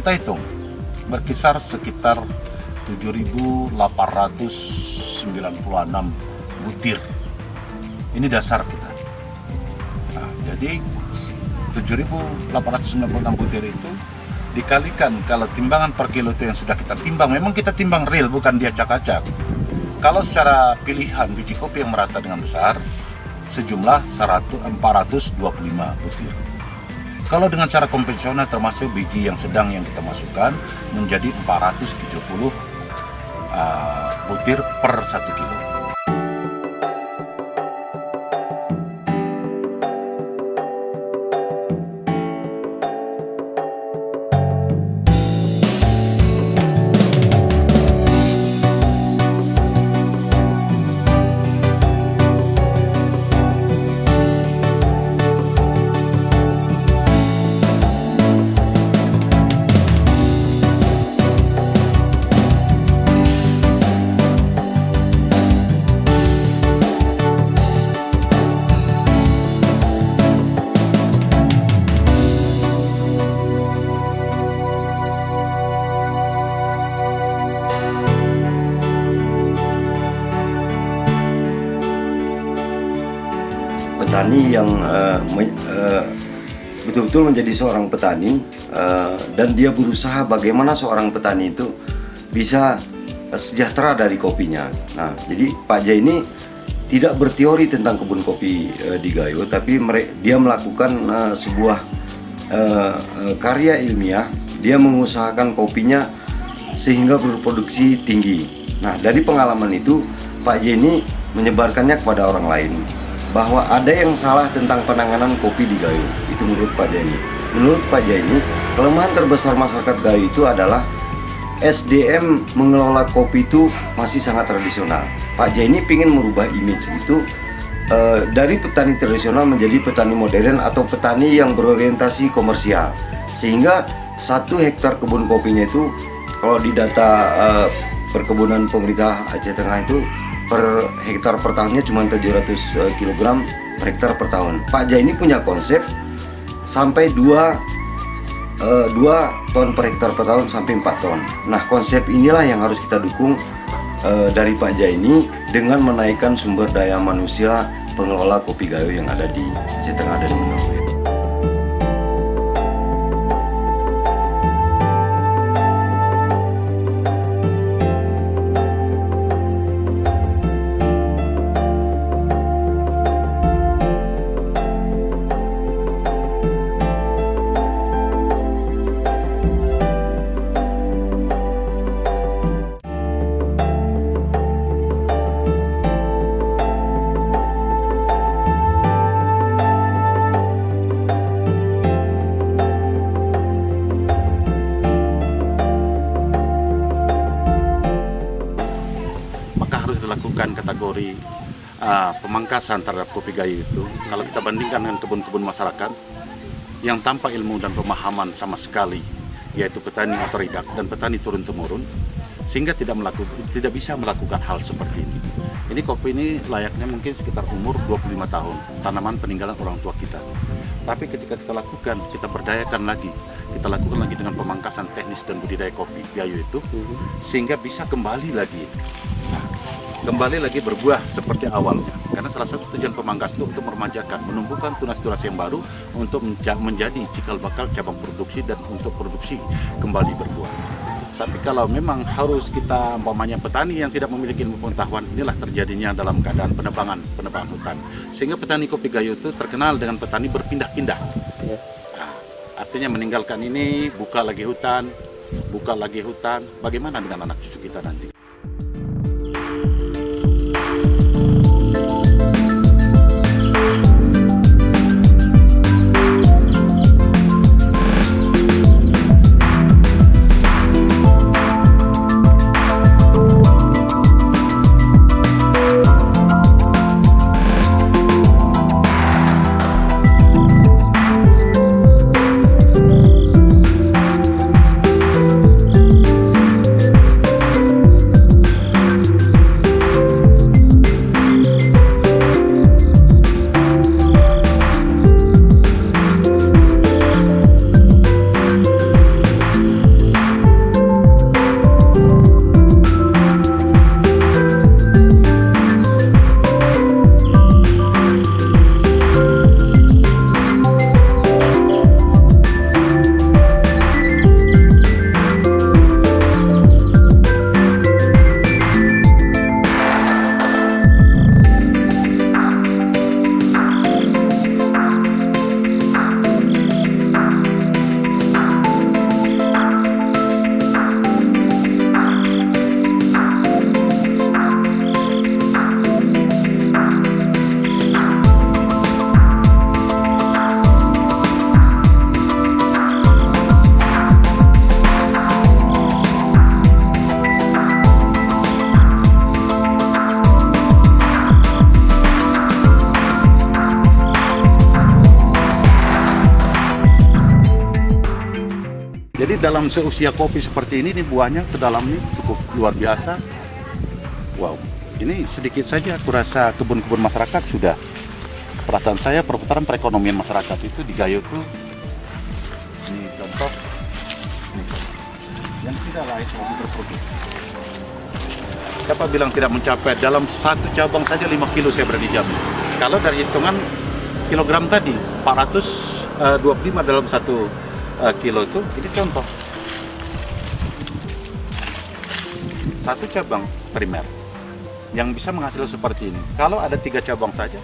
kita hitung berkisar sekitar 7.896 butir. Ini dasar kita. Nah, jadi 7.896 butir itu dikalikan kalau timbangan per kilo itu yang sudah kita timbang, memang kita timbang real, bukan dia acak-acak. Kalau secara pilihan biji kopi yang merata dengan besar, sejumlah 425 butir. Kalau dengan cara konvensional termasuk biji yang sedang yang kita masukkan menjadi 470 butir per 1 kilo. Petani yang betul-betul menjadi seorang petani dan dia berusaha bagaimana seorang petani itu bisa sejahtera dari kopinya. Nah, jadi Pak Jai ini tidak berteori tentang kebun kopi di Gayo, tapi dia melakukan sebuah karya ilmiah. Dia mengusahakan kopinya sehingga berproduksi tinggi. Nah, dari pengalaman itu Pak Jai ini menyebarkannya kepada orang lain, bahwa ada yang salah tentang penanganan kopi di Gayo. Itu menurut Pak Jai ini. Menurut Pak Jai ini, kelemahan terbesar masyarakat Gayo itu adalah SDM mengelola kopi itu masih sangat tradisional. Pak Jai ini ingin merubah image itu dari petani tradisional menjadi petani modern atau petani yang berorientasi komersial. Sehingga 1 hektar kebun kopinya itu, kalau di data perkebunan pemerintah Aceh Tengah itu, per hektar per tahunnya cuma 700 kg per hektar per tahun. Pak Jai ini punya konsep sampai 2 ton per hektar per tahun sampai 4 ton. Nah, konsep inilah yang harus kita dukung dari Pak Jai ini dengan menaikkan sumber daya manusia pengelola kopi Gayo yang ada di Aceh Tengah dan Menado. Dilakukan kategori pemangkasan terhadap kopi Gayo itu. Kalau kita bandingkan dengan kebun-kebun masyarakat yang tanpa ilmu dan pemahaman sama sekali, yaitu petani otodidak dan petani turun-temurun, sehingga tidak bisa melakukan hal seperti ini. Ini kopi ini layaknya mungkin sekitar umur 25 tahun, tanaman peninggalan orang tua kita. Tapi ketika kita lakukan, kita berdayakan lagi, kita lakukan lagi dengan pemangkasan teknis dan budidaya kopi Gayo itu, sehingga bisa kembali lagi. Kembali lagi berbuah seperti awalnya. Karena salah satu tujuan pemangkas itu untuk meremajakan, menumbuhkan tunas-tunas yang baru untuk menjadi cikal bakal cabang produksi dan untuk produksi kembali berbuah. Tapi kalau memang harus kita umpamanya petani yang tidak memiliki ilmu pengetahuan, inilah terjadinya dalam keadaan penebangan hutan. Sehingga petani kopi Gayo itu terkenal dengan petani berpindah-pindah. Nah, artinya meninggalkan ini, buka lagi hutan. Bagaimana dengan anak cucu kita nanti? dalam seusia kopi seperti ini, buahnya ke dalam ini cukup luar biasa. Wow, ini sedikit saja aku rasa kebun-kebun masyarakat sudah, perasaan saya perputaran perekonomian masyarakat itu di Gayo itu, ini contoh, ini, yang tidak lain lagi berproduksi. Siapa bilang tidak mencapai, dalam satu cabang saja 5 kilo saya berani jamin. Kalau dari hitungan kilogram tadi 425 dalam satu kilo itu, ini contoh satu cabang primer yang bisa menghasilkan seperti ini. Kalau ada 3 cabang saja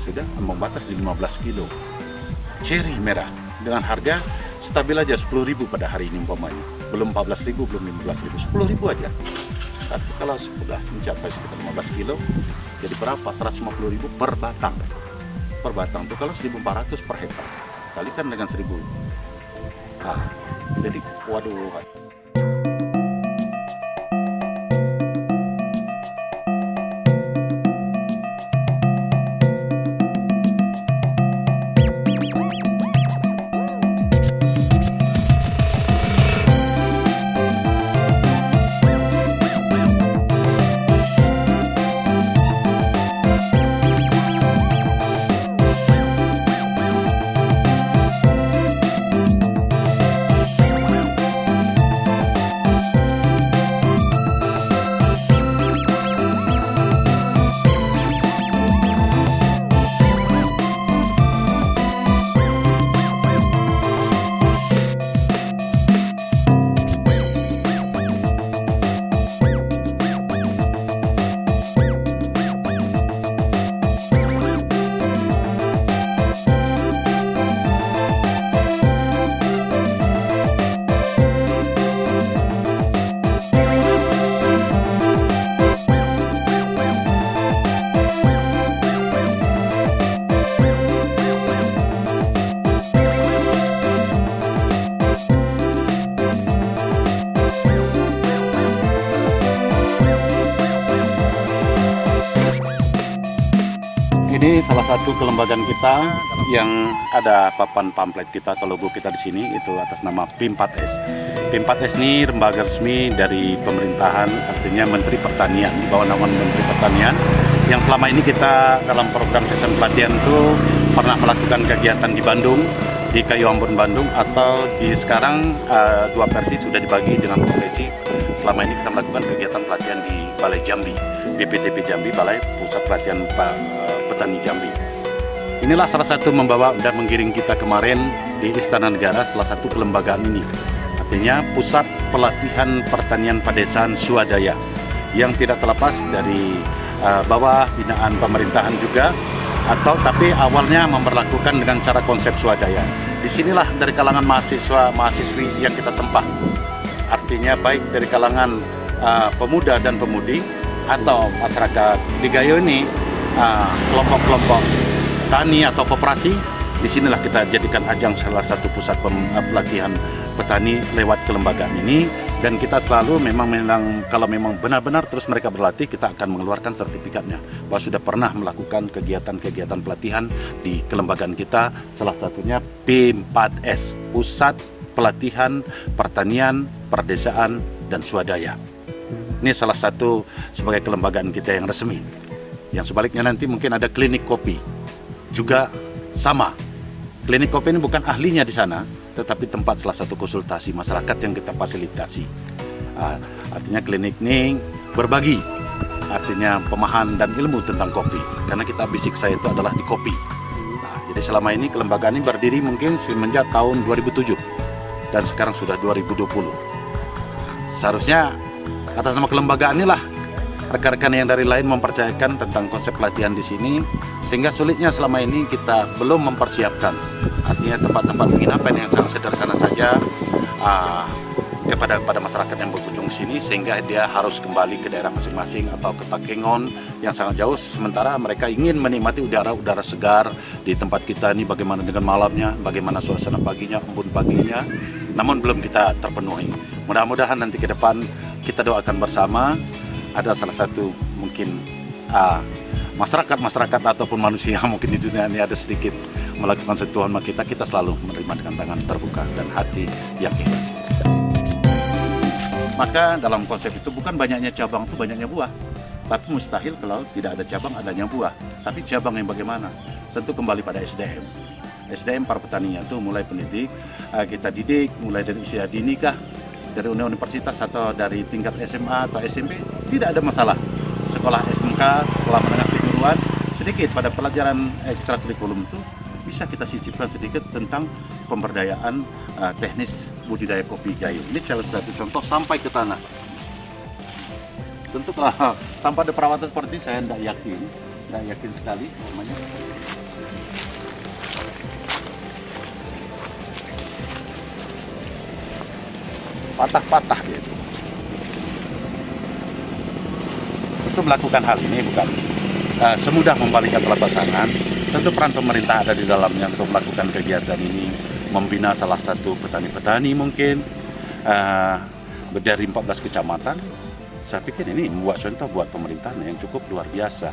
sudah membatas di 15 kilo cherry merah dengan harga stabil aja 10.000 pada hari ini umpamanya, belum 14.000, belum 15.000, 10.000 aja. Tapi kalau sudah mencapai sekitar 15 kilo, jadi berapa? 150.000 per batang. Per batang itu kalau 1.400 per hektar, kalikan dengan 1.000. Nah, jadi waduh. Ini salah satu kelembagaan kita yang ada papan pamflet kita atau logo kita di sini, itu atas nama PIM4S. PIM4S ini lembaga resmi dari pemerintahan, artinya Menteri Pertanian, di bawah naungan Menteri Pertanian. Yang selama ini kita dalam program season pelatihan itu pernah melakukan kegiatan di Bandung, di Kayu Ambon Bandung, atau di sekarang 2 versi sudah dibagi dengan provinsi. Selama ini kita melakukan kegiatan pelatihan di Balai Jambi, BPTP Jambi, Balai Pusat Pelatihan Petani Jambi. Inilah salah satu membawa dan menggiring kita kemarin di Istana Negara, salah satu kelembagaan ini. Artinya Pusat Pelatihan Pertanian Pedesaan Swadaya, yang tidak terlepas dari bawah binaan pemerintahan juga, atau tapi awalnya memperlakukan dengan cara konsep swadaya. Disinilah dari kalangan mahasiswa-mahasiswi yang kita tempat. Artinya baik dari kalangan pemuda dan pemudi atau masyarakat di Gayo ini, kelompok-kelompok tani atau koperasi. Disinilah kita jadikan ajang salah satu pusat pelatihan petani lewat kelembagaan ini, dan kita selalu memang kalau memang benar-benar terus mereka berlatih, kita akan mengeluarkan sertifikatnya bahwa sudah pernah melakukan kegiatan-kegiatan pelatihan di kelembagaan kita, salah satunya P4S, Pusat Pelatihan Pertanian Perdesaan dan Swadaya. Ini salah satu sebagai kelembagaan kita yang resmi. Yang sebaliknya nanti mungkin ada klinik kopi, juga sama. Klinik kopi ini bukan ahlinya di sana, tetapi tempat salah satu konsultasi masyarakat yang kita fasilitasi. Artinya klinik ini berbagi, artinya pemahaman dan ilmu tentang kopi. Karena kita basic saya itu adalah di kopi. Jadi selama ini kelembagaan ini berdiri mungkin semenjak tahun 2007 dan sekarang sudah 2020. Seharusnya atas nama kelembagaan inilah rekan-rekan yang dari lain mempercayakan tentang konsep pelatihan di sini, sehingga sulitnya selama ini kita belum mempersiapkan, artinya tempat-tempat penginapan yang sangat sederhana saja kepada masyarakat yang berkunjung sini, sehingga dia harus kembali ke daerah masing-masing atau ke Takengon yang sangat jauh, sementara mereka ingin menikmati udara segar di tempat kita ini, bagaimana dengan malamnya, bagaimana suasana paginya, embun paginya, namun belum kita terpenuhi. Mudah-mudahan nanti ke depan kita doakan bersama, ada salah satu mungkin masyarakat ataupun manusia mungkin di dunia ini ada sedikit melakukan sentuhan sama kita selalu menerima dengan tangan terbuka dan hati yang ikhlas. Maka dalam konsep itu bukan banyaknya cabang itu banyaknya buah. Tapi mustahil kalau tidak ada cabang adanya buah. Tapi cabang yang bagaimana? Tentu kembali pada SDM. SDM para petaninya itu mulai pendidik, kita didik mulai dari usia dini kah, dari universitas atau dari tingkat SMA atau SMP, tidak ada masalah. Sekolah SMK, sekolah menengah kejuruan, sedikit pada pelajaran ekstrakurikuler itu bisa kita sisipkan sedikit tentang pemberdayaan teknis budidaya kopi gayo. Ini salah satu contoh sampai ke tanah. Tentu kalau tanpa ada perawatan seperti ini, saya tidak yakin sekali namanya. Patah-patah gitu. Untuk melakukan hal ini bukan semudah membalikkan telapak tangan. Tentu peran pemerintah ada di dalamnya untuk melakukan kegiatan ini, membina salah satu petani-petani mungkin dari 14 kecamatan. Saya pikir ini membuat contoh buat pemerintahan yang cukup luar biasa.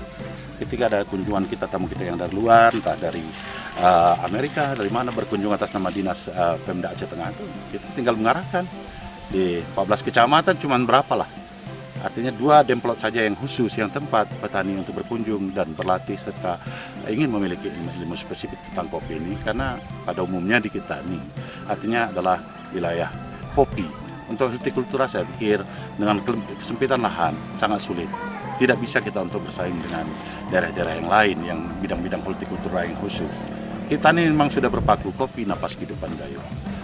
Ketika ada kunjungan kita, tamu kita yang dari luar, entah dari Amerika, dari mana berkunjung atas nama dinas Pemda Aceh Tengah itu, kita tinggal mengarahkan di 14 kecamatan cuman berapa lah. Artinya 2 demplot saja yang khusus, yang tempat petani untuk berkunjung dan berlatih serta ingin memiliki ilmu spesifik tentang kopi ini, karena pada umumnya di kita ini artinya adalah wilayah kopi. Untuk hortikultura saya pikir dengan kesempitan lahan sangat sulit. Tidak bisa kita untuk bersaing dengan daerah-daerah yang lain yang bidang-bidang hortikultura yang khusus. Kita ini memang sudah berpaku kopi napas kehidupan gayo.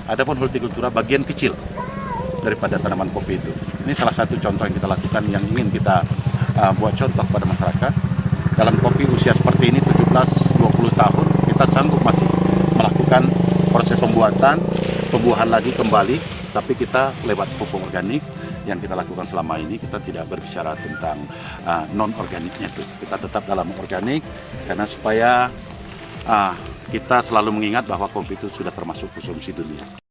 Adapun hortikultura bagian kecil daripada tanaman kopi itu. Ini salah satu contoh yang kita lakukan yang ingin kita buat contoh pada masyarakat. Dalam kopi usia seperti ini 17-20 tahun kita sanggup masih melakukan proses pembuatan, pembuahan lagi kembali, tapi kita lewat pupuk organik yang kita lakukan selama ini. Kita tidak berbicara tentang non-organiknya itu. Kita tetap dalam organik karena supaya kita selalu mengingat bahwa kopi itu sudah termasuk konsumsi dunia.